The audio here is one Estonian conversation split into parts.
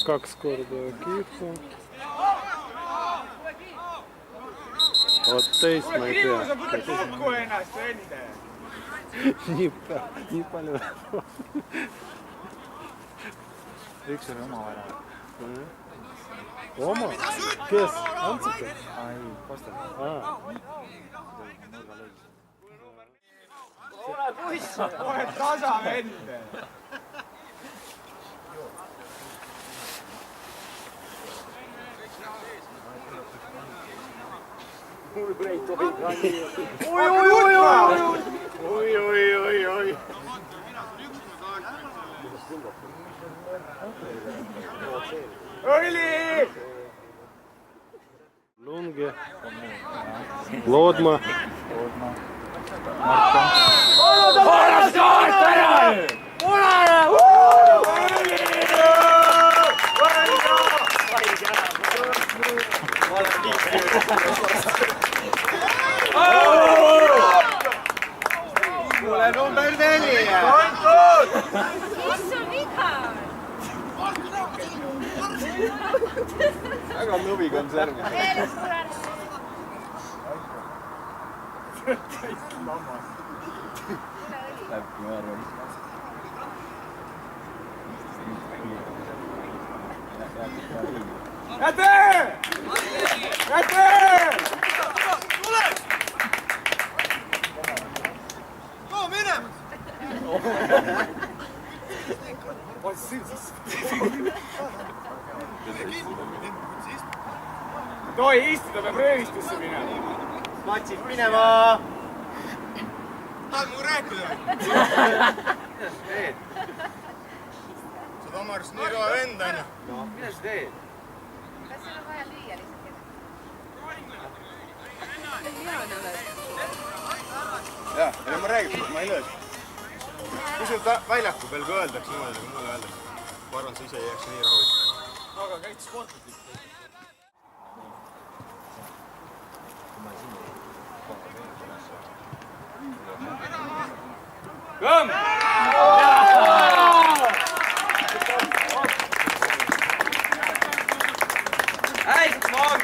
2 korda kihku. Vot teist ma ei tea. Kokku ennast ende. Nii palju. Üks oli oma värav. Oma? Kes? Antsike? Ei, Kostel. Ole puss! Ole tasa vende! Mul ei tohi ka nii. Oi! Õli! Lunge. Loodma. Marko. Ole saatana! Mulle number 4! Antud! Mis on viga? Väga lõvi konserv. Läbki ma arvan. Käte! Tule! Minema! Toi istuda, peab röövistusse minema. Matsid minema! Tahad mulle rääkida? Teed? Sa oled oma arust nii kõva vend, on ju? No, mida sa teed? Kas sul on vaja lüüa lihtsalt? Jah, ja ma räägin, ma ei löö. Kui sul väljaku peal ka öeldaks niimoodi, kui mulle öeldaks. Ma arvan, sa ise ei jääks nii rahul. Aga käid sportlik. Kõmm! Häid, maag!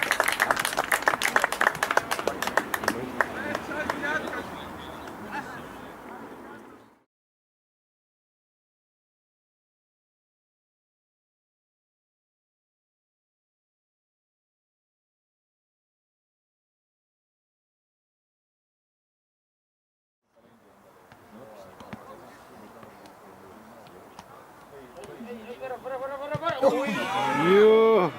Joo.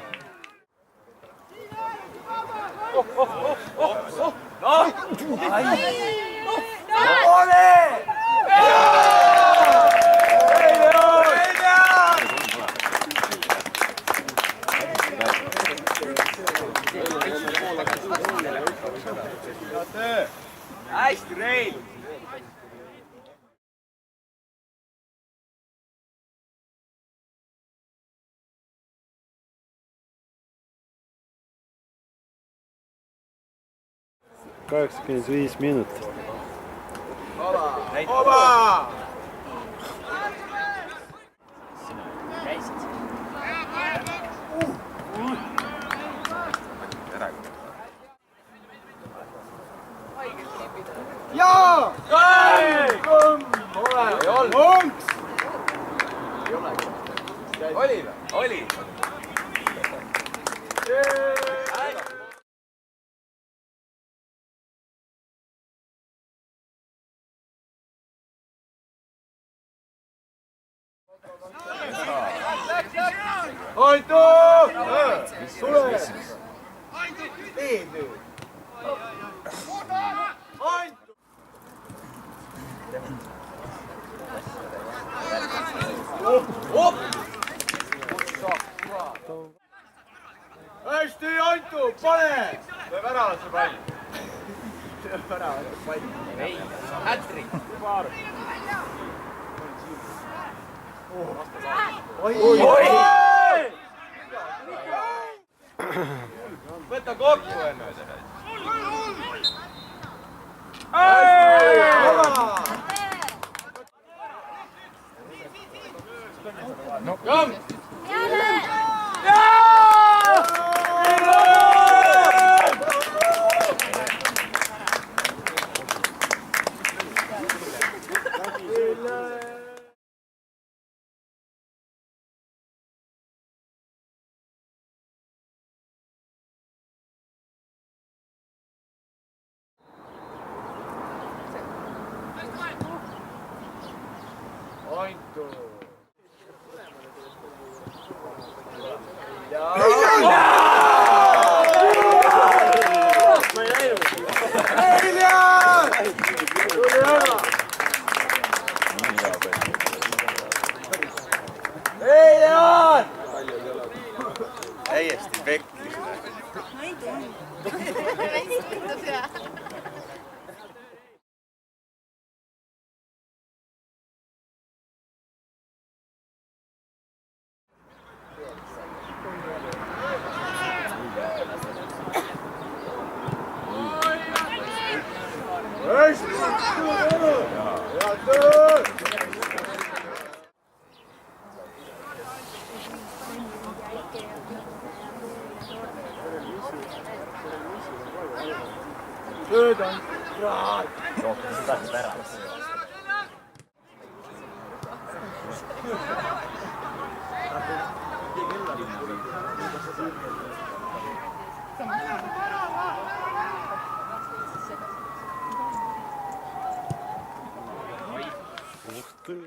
Hästi, Rein! Kaheksakümmend 5 minutit. Oba! Jaa! Kõmm! Ole! Onks! Oli või? Oli! Hoitu! Tule! Teed nüüd! Hoitu! Hästi, Hoitu! Pane! Lööb ära see pall! Lööb ära see pall! Ei, hätrik! Oi! Võta kokku ennast! Kõmm! Täiesti pekkis. Veits tundus hea. rohkem seda siis ära. Ух ты.